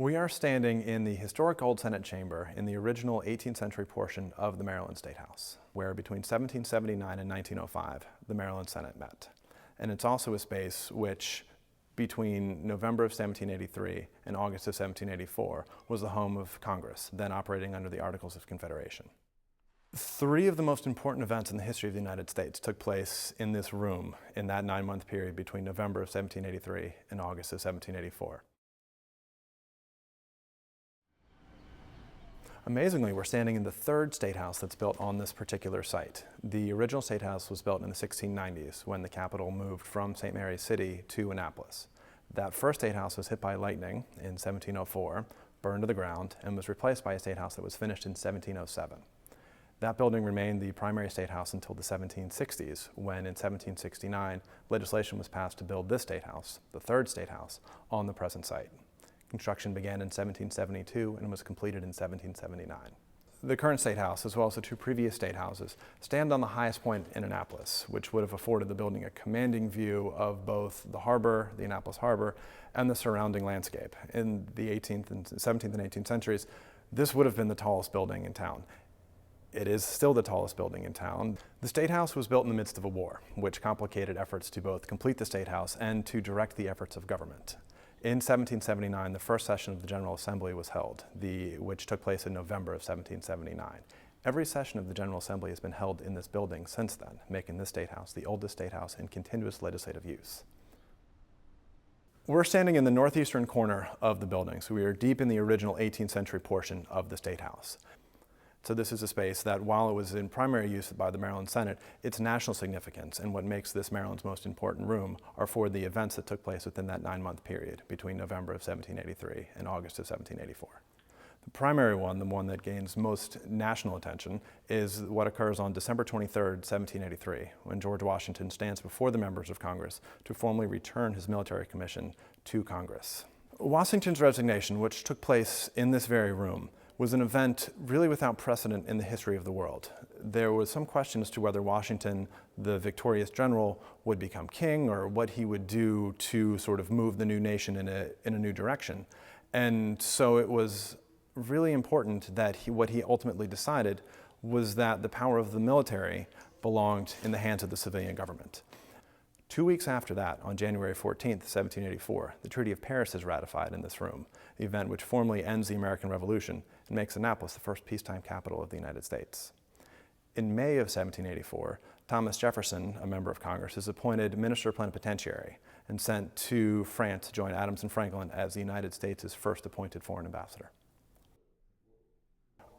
We are standing in the historic Old Senate Chamber in the original 18th century portion of the Maryland State House, where between 1779 and 1905, the Maryland Senate met. And it's also a space which, between November of 1783 and August of 1784, was the home of Congress, then operating under the Articles of Confederation. Three of the most important events in the history of the United States took place in this room in that 9-month period between November of 1783 and August of 1784. Amazingly, we're standing in the third State House that's built on this particular site. The original State House was built in the 1690s when the capital moved from St. Mary's City to Annapolis. That first State House was hit by lightning in 1704, burned to the ground, and was replaced by a State House that was finished in 1707. That building remained the primary State House until the 1760s, when in 1769, legislation was passed to build this State House, the third State House, on the present site. Construction began in 1772 and was completed in 1779. The current State House, as well as the two previous State Houses, stand on the highest point in Annapolis, which would have afforded the building a commanding view of both the harbor, the Annapolis harbor, and the surrounding landscape. In the 18th and 17th and 18th centuries, this would have been the tallest building in town. It is still the tallest building in town. The State House was built in the midst of a war, which complicated efforts to both complete the State House and to direct the efforts of government. In 1779, the first session of the General Assembly was held, which took place in November of 1779. Every session of the General Assembly has been held in this building since then, making this State House the oldest State House in continuous legislative use. We're standing in the northeastern corner of the building, so we are deep in the original 18th century portion of the State House. So this is a space that, while it was in primary use by the Maryland Senate, its national significance and what makes this Maryland's most important room are for the events that took place within that 9-month period between November of 1783 and August of 1784. The primary one, the one that gains most national attention, is what occurs on December 23rd, 1783, when George Washington stands before the members of Congress to formally return his military commission to Congress. Washington's resignation, which took place in this very room, was an event really without precedent in the history of the world. There was some question as to whether Washington, the victorious general, would become king or what he would do to sort of move the new nation in a new direction. And so it was really important that what he ultimately decided was that the power of the military belonged in the hands of the civilian government. 2 weeks after that, on January 14th, 1784, the Treaty of Paris is ratified in this room, the event which formally ends the American Revolution and makes Annapolis the first peacetime capital of the United States. In May of 1784, Thomas Jefferson, a member of Congress, is appointed Minister Plenipotentiary and sent to France to join Adams and Franklin as the United States' first appointed foreign ambassador.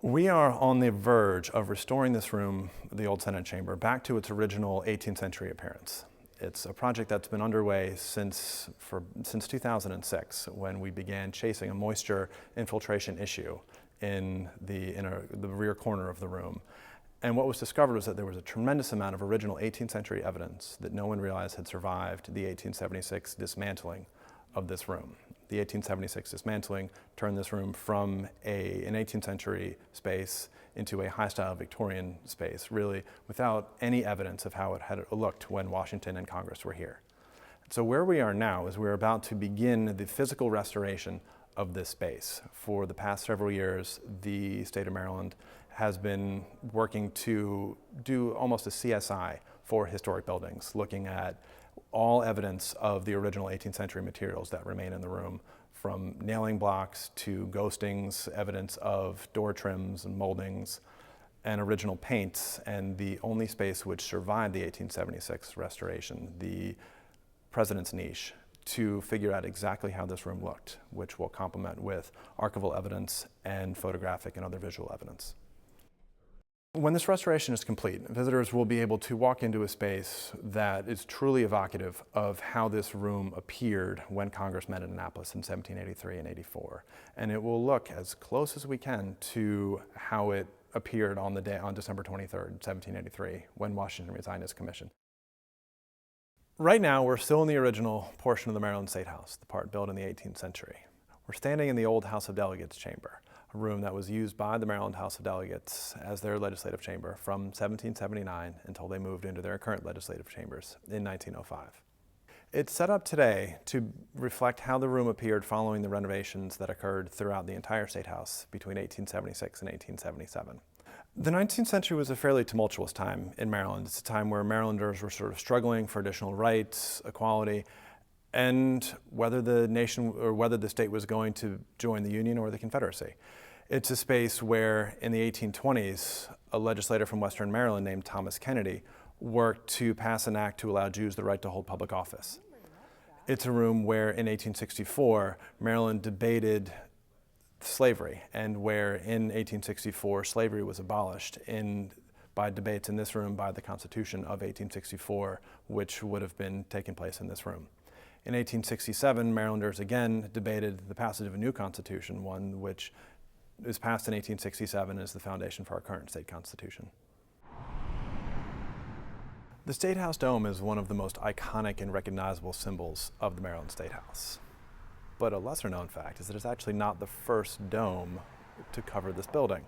We are on the verge of restoring this room, the Old Senate Chamber, back to its original 18th century appearance. It's a project that's been underway since 2006, when we began chasing a moisture infiltration issue in the rear corner of the room. And what was discovered was that there was a tremendous amount of original 18th century evidence that no one realized had survived the 1876 dismantling of this room. The 1876 dismantling turned this room from an 18th century space into a high-style Victorian space, really without any evidence of how it had looked when Washington and Congress were here. So where we are now is we're about to begin the physical restoration of this space. For the past several years, the state of Maryland has been working to do almost a CSI for historic buildings, looking at all evidence of the original 18th century materials that remain in the room, from nailing blocks to ghostings, evidence of door trims and moldings, and original paints, and the only space which survived the 1876 restoration, the President's Niche, to figure out exactly how this room looked, which will complement with archival evidence and photographic and other visual evidence. When this restoration is complete, visitors will be able to walk into a space that is truly evocative of how this room appeared when Congress met in Annapolis in 1783 and 84. And it will look as close as we can to how it appeared on December 23rd, 1783, when Washington resigned his commission. Right now, we're still in the original portion of the Maryland State House, the part built in the 18th century. We're standing in the old House of Delegates chamber, a room that was used by the Maryland House of Delegates as their legislative chamber from 1779 until they moved into their current legislative chambers in 1905. It's set up today to reflect how the room appeared following the renovations that occurred throughout the entire State House between 1876 and 1877. The 19th century was a fairly tumultuous time in Maryland. It's a time where Marylanders were sort of struggling for additional rights, equality, and whether the nation or whether the state was going to join the Union or the Confederacy. It's a space where in the 1820s, a legislator from Western Maryland named Thomas Kennedy worked to pass an act to allow Jews the right to hold public office. It's a room where in 1864, Maryland debated slavery, and where in 1864 slavery was abolished by debates in this room by the Constitution of 1864, which would have been taking place in this room. In 1867, Marylanders again debated the passage of a new constitution, one which is passed in 1867 as the foundation for our current state constitution. The State House dome is one of the most iconic and recognizable symbols of the Maryland State House. But a lesser known fact is that it's actually not the first dome to cover this building.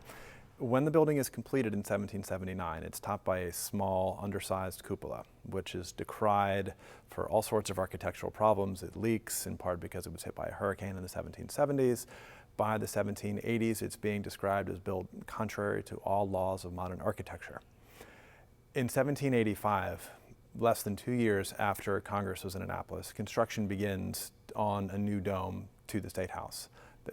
When the building is completed in 1779, it's topped by a small, undersized cupola, which is decried for all sorts of architectural problems. It leaks, in part because it was hit by a hurricane in the 1770s. By the 1780s, it's being described as built contrary to all laws of modern architecture. In 1785, less than 2 years after Congress was in Annapolis, construction begins on a new dome to the State House.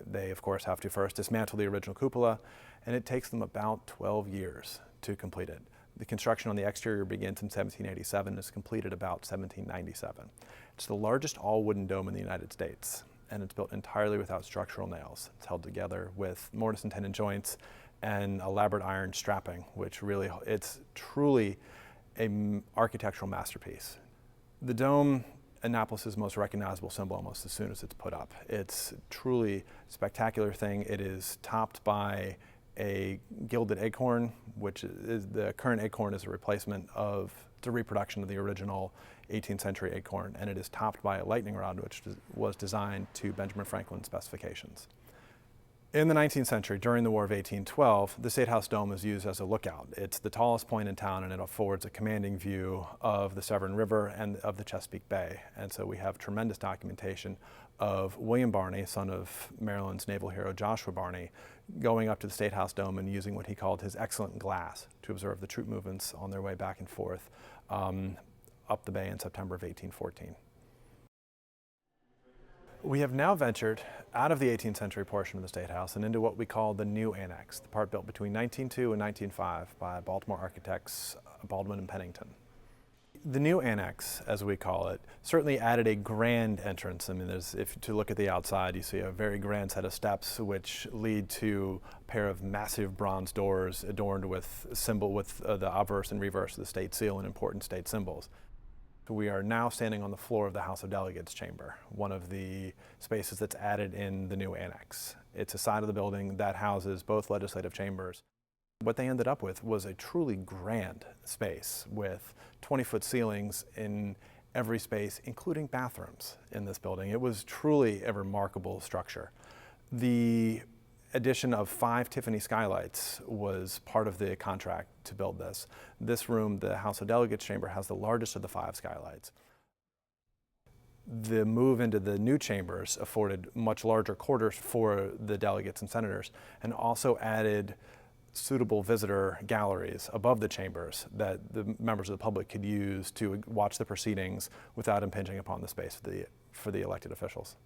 They, of course, have to first dismantle the original cupola, and it takes them about 12 years to complete it. The construction on the exterior begins in 1787 and is completed about 1797. It's the largest all-wooden dome in the United States, and it's built entirely without structural nails. It's held together with mortise and tenon joints and elaborate iron strapping, which really, it's truly an architectural masterpiece. The dome, Annapolis' most recognizable symbol almost as soon as it's put up. It's truly a spectacular thing. It is topped by a gilded acorn, which is the current acorn is a replacement of, it's a reproduction of the original 18th century acorn, and it is topped by a lightning rod, which was designed to Benjamin Franklin's specifications. In the 19th century, during the War of 1812, the State House dome is used as a lookout. It's the tallest point in town, and it affords a commanding view of the Severn River and of the Chesapeake Bay. And so we have tremendous documentation of William Barney, son of Maryland's naval hero Joshua Barney, going up to the State House dome and using what he called his excellent glass to observe the troop movements on their way back and forth up the bay in September of 1814. We have now ventured out of the 18th century portion of the State House and into what we call the new annex, the part built between 1902 and 1905 by Baltimore architects Baldwin and Pennington. The new annex, as we call it, certainly added a grand entrance. I mean, if to look at the outside, you see a very grand set of steps which lead to a pair of massive bronze doors adorned with the obverse and reverse of the state seal and important state symbols. We are now standing on the floor of the House of Delegates chamber, one of the spaces that's added in the new annex. It's a side of the building that houses both legislative chambers. What they ended up with was a truly grand space with 20-foot ceilings in every space, including bathrooms in this building. It was truly a remarkable structure. The addition of 5 Tiffany skylights was part of the contract to build this. This room, the House of Delegates chamber, has the largest of the 5 skylights. The move into the new chambers afforded much larger quarters for the delegates and senators, and also added suitable visitor galleries above the chambers that the members of the public could use to watch the proceedings without impinging upon the space for the elected officials.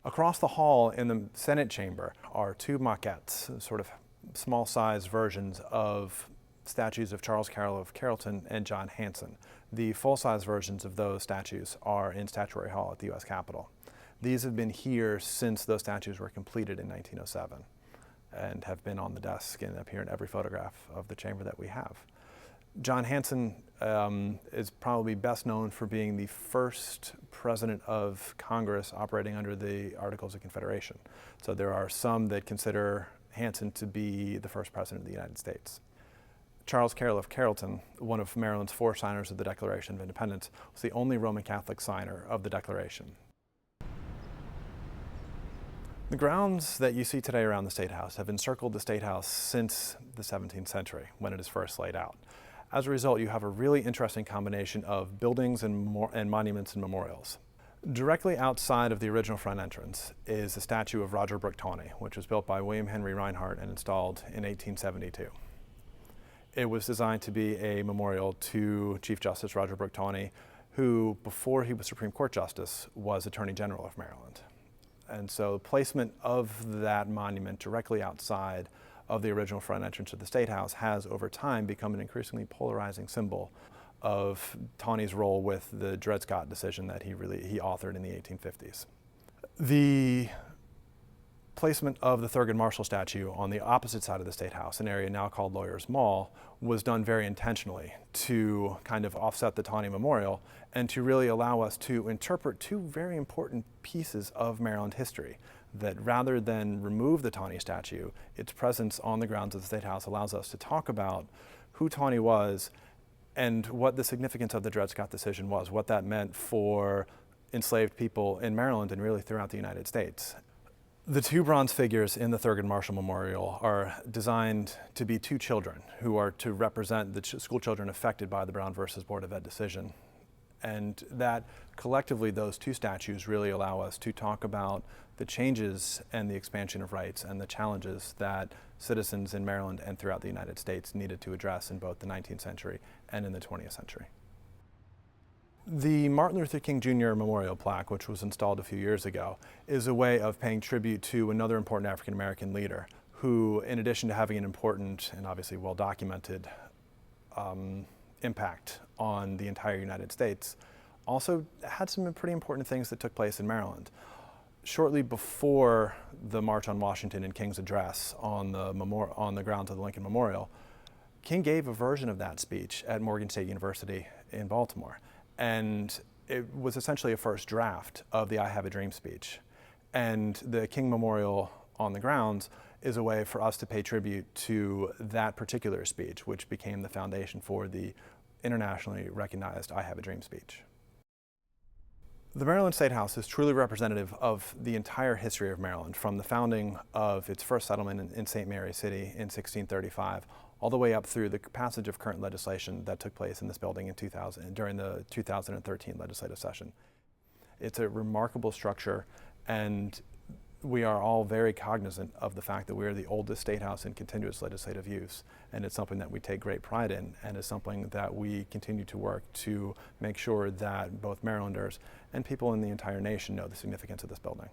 Across the hall in the Senate chamber are 2 maquettes, sort of small-sized versions of statues of Charles Carroll of Carrollton and John Hanson. The full-size versions of those statues are in Statuary Hall at the U.S. Capitol. These have been here since those statues were completed in 1907 and have been on the desk and appear in every photograph of the chamber that we have. John Hanson is probably best known for being the first president of Congress operating under the Articles of Confederation. So there are some that consider Hanson to be the first president of the United States. Charles Carroll of Carrollton, one of Maryland's 4 signers of the Declaration of Independence, was the only Roman Catholic signer of the Declaration. The grounds that you see today around the State House have encircled the State House since the 17th century, when it is first laid out. As a result, you have a really interesting combination of buildings and monuments and memorials. Directly outside of the original front entrance is a statue of Roger Brooke Tawney, which was built by William Henry Reinhardt and installed in 1872. It was designed to be a memorial to Chief Justice Roger Brooke Tawney, who, before he was Supreme Court Justice, was Attorney General of Maryland. And so placement of that monument directly outside of the original front entrance of the State House has, over time, become an increasingly polarizing symbol of Tawney's role with the Dred Scott decision that he authored in the 1850s. The placement of the Thurgood Marshall statue on the opposite side of the State House, an area now called Lawyers Mall, was done very intentionally to kind of offset the Tawney Memorial and to really allow us to interpret two very important pieces of Maryland history. That rather than remove the Tawney statue, its presence on the grounds of the State House allows us to talk about who Tawney was and what the significance of the Dred Scott decision was, what that meant for enslaved people in Maryland and really throughout the United States. The two bronze figures in the Thurgood Marshall Memorial are designed to be two children who are to represent the school children affected by the Brown versus Board of Ed decision. And that collectively, those two statues really allow us to talk about the changes and the expansion of rights and the challenges that citizens in Maryland and throughout the United States needed to address in both the 19th century and in the 20th century. The Martin Luther King Jr. Memorial Plaque, which was installed a few years ago, is a way of paying tribute to another important African American leader who, in addition to having an important and obviously well-documented impact on the entire United States, also had some pretty important things that took place in Maryland. Shortly before the March on Washington and King's address on the grounds of the Lincoln Memorial, King gave a version of that speech at Morgan State University in Baltimore. And it was essentially a first draft of the I Have a Dream speech. And the King Memorial on the grounds is a way for us to pay tribute to that particular speech, which became the foundation for the internationally recognized I Have a Dream speech. The Maryland State House is truly representative of the entire history of Maryland, from the founding of its first settlement in St. Mary's City in 1635, all the way up through the passage of current legislation that took place in this building during the 2013 legislative session. It's a remarkable structure, and we are all very cognizant of the fact that we are the oldest state house in continuous legislative use, and it's something that we take great pride in, and is something that we continue to work to make sure that both Marylanders and people in the entire nation know the significance of this building.